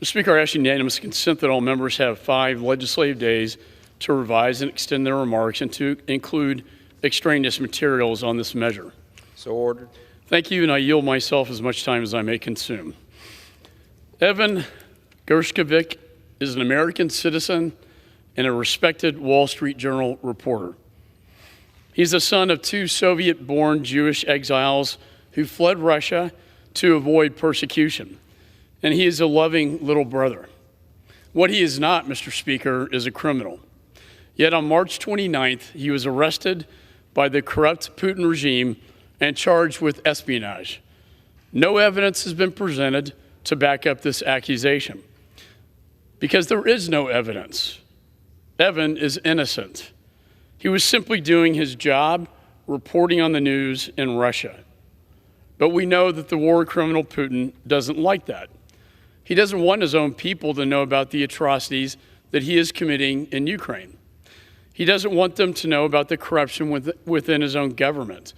Mr. Speaker, I ask unanimous consent that all members have 5 legislative days to revise and extend their remarks and to include extraneous materials on this measure. So ordered. Thank you, and I yield myself as much time as I may consume. Evan Gershkovich is an American citizen and a respected Wall Street Journal reporter. He's the son of 2 Soviet-born Jewish exiles who fled Russia to avoid persecution, and he is a loving little brother. What he is not, Mr. Speaker, is a criminal. Yet on March 29th, he was arrested by the corrupt Putin regime and charged with espionage. No evidence has been presented to back up this accusation. Because there is no evidence, Evan is innocent. He was simply doing his job, reporting on the news in Russia. But we know that the war criminal Putin doesn't like that. He doesn't want his own people to know about the atrocities that he is committing in Ukraine. He doesn't want them to know about the corruption within his own government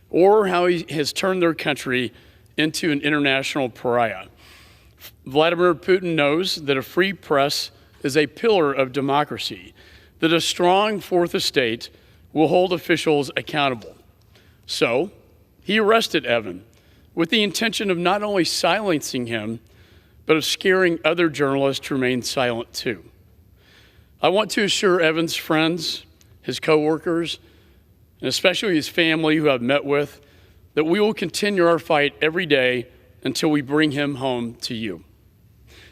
or how he has turned their country into an international pariah. Vladimir Putin knows that a free press is a pillar of democracy, that a strong fourth estate will hold officials accountable. So, he arrested Evan with the intention of not only silencing him, but of scaring other journalists to remain silent too. I want to assure Evan's friends, his coworkers, and especially his family who I've met with, that we will continue our fight every day until we bring him home to you.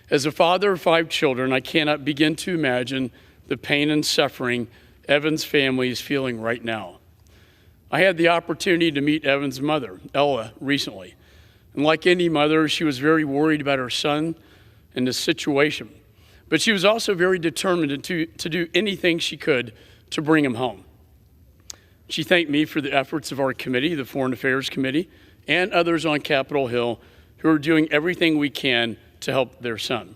As a father of 5 children, I cannot begin to imagine the pain and suffering Evan's family is feeling right now. I had the opportunity to meet Evan's mother, Ella, recently. And like any mother, she was very worried about her son and the situation. But she was also very determined to do anything she could to bring him home. She thanked me for the efforts of our committee, the Foreign Affairs Committee, and others on Capitol Hill who are doing everything we can to help their son.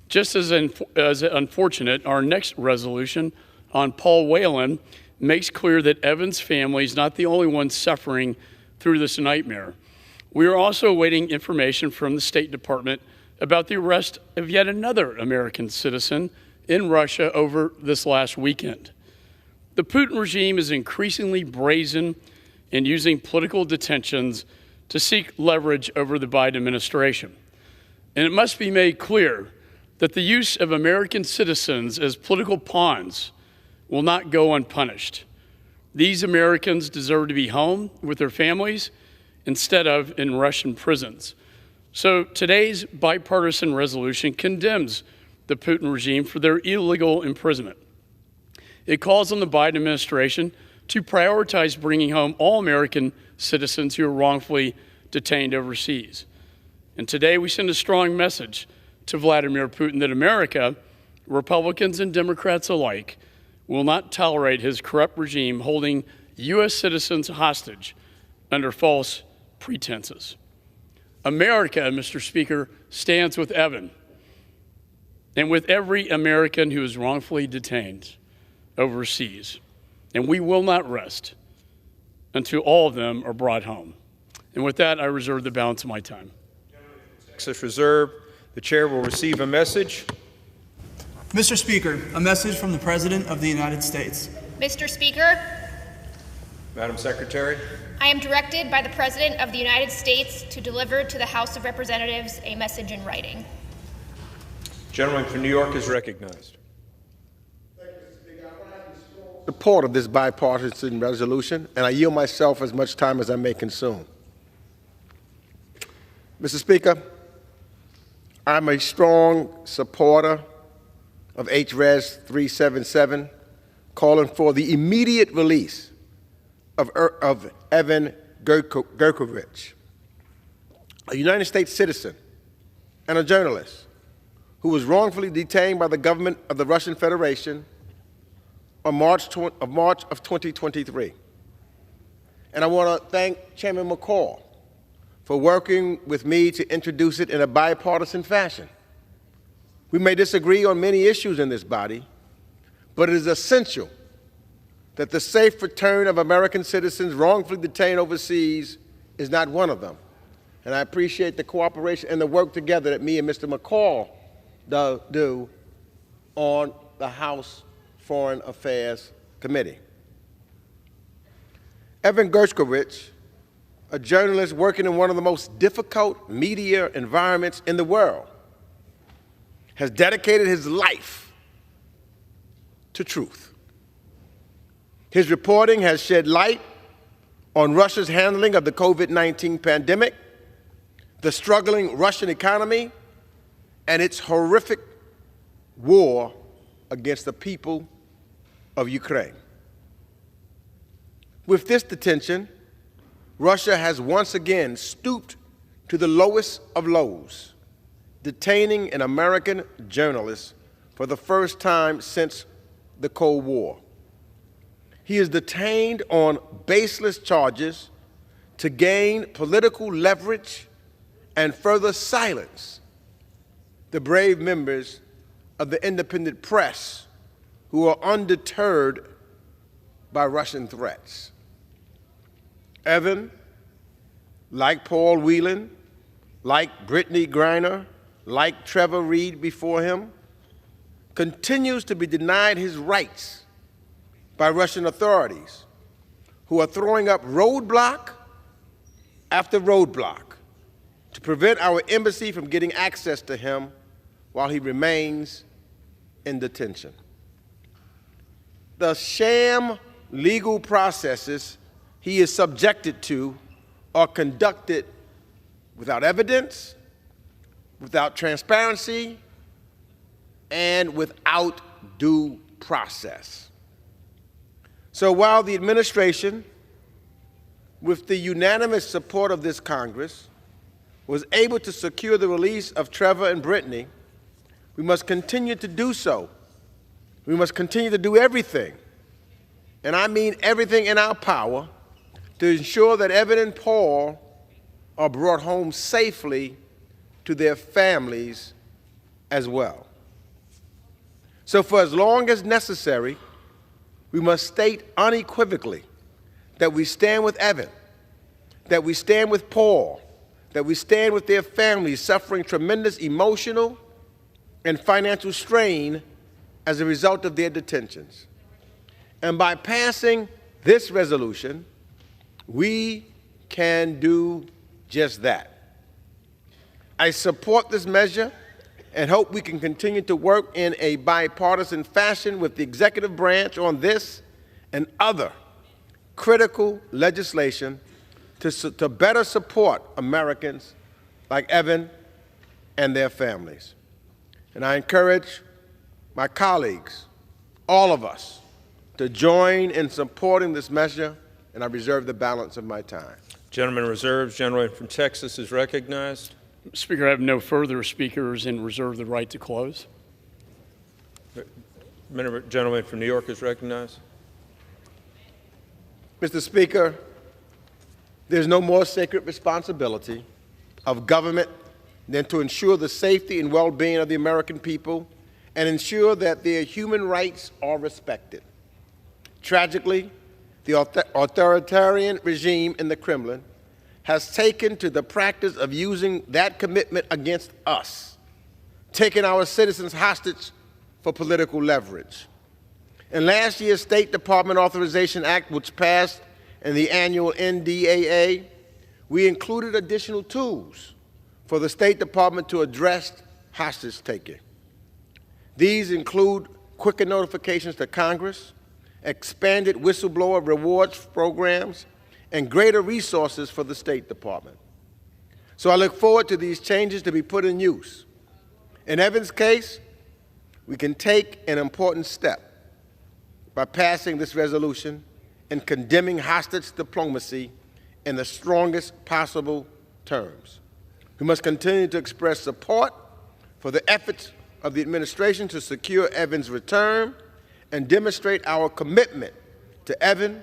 Just as unfortunate, our next resolution on Paul Whelan makes clear that Evan's family is not the only one suffering through this nightmare. We are also awaiting information from the State Department about the arrest of yet another American citizen in Russia over this last weekend. The Putin regime is increasingly brazen in using political detentions to seek leverage over the Biden administration. And it must be made clear that the use of American citizens as political pawns will not go unpunished. These Americans deserve to be home with their families instead of in Russian prisons. So today's bipartisan resolution condemns the Putin regime for their illegal imprisonment. It calls on the Biden administration to prioritize bringing home all American citizens who are wrongfully detained overseas. And today we send a strong message to Vladimir Putin that America, Republicans and Democrats alike, will not tolerate his corrupt regime holding U.S. citizens hostage under false pretenses. America, Mr. Speaker, stands with Evan and with every American who is wrongfully detained overseas. And we will not rest until all of them are brought home. And with that, I reserve the balance of my time. Access reserved. The chair will receive a message. Mr. Speaker, a message from the President of the United States. Mr. Speaker, Madam Secretary. I am directed by the President of the United States to deliver to the House of Representatives a message in writing. Gentleman from New York is recognized. Support of this bipartisan resolution, and I yield myself as much time as I may consume. Mr. Speaker, I'm a strong supporter of HRES 377, calling for the immediate release of Evan Gershkovich, a United States citizen and a journalist who was wrongfully detained by the government of the Russian Federation on March of 2023. And I want to thank Chairman McCaul for working with me to introduce it in a bipartisan fashion. We may disagree on many issues in this body, but it is essential that the safe return of American citizens wrongfully detained overseas is not one of them. And I appreciate the cooperation and the work together that me and Mr. McCaul do on the House Foreign Affairs Committee. Evan Gershkovich, a journalist working in one of the most difficult media environments in the world, has dedicated his life to truth. His reporting has shed light on Russia's handling of the COVID-19 pandemic, the struggling Russian economy, and its horrific war against the people of Ukraine. With this detention, Russia has once again stooped to the lowest of lows, detaining an American journalist for the first time since the Cold War. He is detained on baseless charges to gain political leverage and further silence the brave members of the independent press who are undeterred by Russian threats. Evan, like Paul Whelan, like Brittany Griner, like Trevor Reed before him, continues to be denied his rights by Russian authorities who are throwing up roadblock after roadblock to prevent our embassy from getting access to him while he remains in detention. The sham legal processes he is subjected to are conducted without evidence, without transparency, and without due process. So while the administration, with the unanimous support of this Congress, was able to secure the release of Trevor and Brittany, we must continue to do so. We must continue to do everything, and I mean everything in our power, to ensure that Evan and Paul are brought home safely to their families as well. So for as long as necessary, we must state unequivocally that we stand with Evan, that we stand with Paul, that we stand with their families suffering tremendous emotional and financial strain as a result of their detentions. And by passing this resolution, we can do just that. I support this measure and hope we can continue to work in a bipartisan fashion with the executive branch on this and other critical legislation to better support Americans like Evan and their families. And I encourage my colleagues, all of us, to join in supporting this measure, and I reserve the balance of my time. Gentleman reserves. Gentleman from Texas is recognized. Speaker, I have no further speakers and reserve the right to close. Gentleman from New York is recognized. Mr. Speaker, there's no more sacred responsibility of government than to ensure the safety and well-being of the American people and ensure that their human rights are respected. Tragically, the authoritarian regime in the Kremlin has taken to the practice of using that commitment against us, taking our citizens hostage for political leverage. In last year's State Department Authorization Act, which passed in the annual NDAA, we included additional tools for the State Department to address hostage taking. These include quicker notifications to Congress, expanded whistleblower rewards programs, and greater resources for the State Department. So I look forward to these changes to be put in use. In Evan's case, we can take an important step by passing this resolution and condemning hostage diplomacy in the strongest possible terms. We must continue to express support for the efforts of the administration to secure Evan's return and demonstrate our commitment to Evan,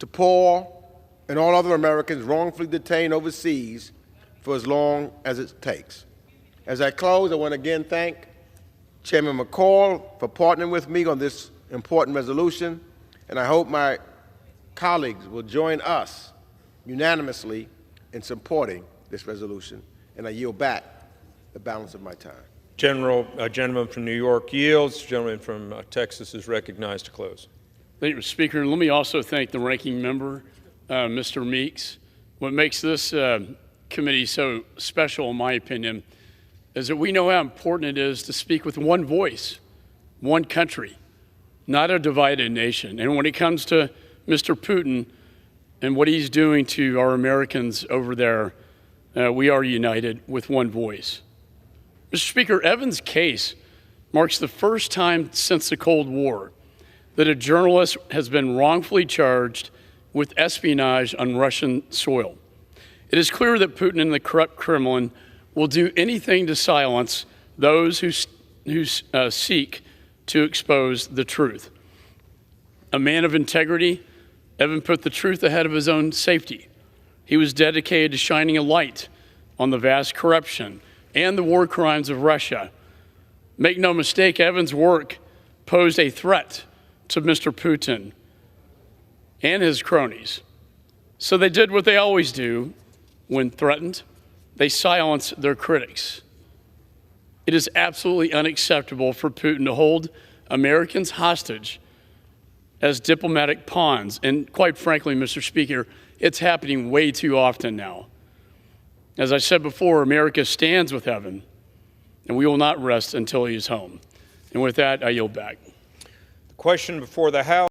to Paul, and all other Americans wrongfully detained overseas for as long as it takes. As I close, I want to again thank Chairman McCaul for partnering with me on this important resolution, and I hope my colleagues will join us unanimously in supporting this resolution, and I yield back the balance of my time. Gentleman from New York yields. Gentleman from Texas is recognized to close. Thank you, Mr. Speaker. Let me also thank the ranking member, Mr. Meeks. What makes this committee so special, in my opinion, is that we know how important it is to speak with one voice, one country, not a divided nation. And when it comes to Mr. Putin and what he's doing to our Americans over there, we are united with one voice. Mr. Speaker, Evan's case marks the first time since the Cold War that a journalist has been wrongfully charged with espionage on Russian soil. It is clear that Putin and the corrupt Kremlin will do anything to silence those who seek to expose the truth. A man of integrity, Evan put the truth ahead of his own safety. He was dedicated to shining a light on the vast corruption and the war crimes of Russia. Make no mistake, Evan's work posed a threat to Mr. Putin and his cronies. So they did what they always do when threatened. They silenced their critics. It is absolutely unacceptable for Putin to hold Americans hostage as diplomatic pawns. And quite frankly, Mr. Speaker, it's happening way too often now. As I said before, America stands with Evan, and we will not rest until he is home. And with that, I yield back. The question before the House.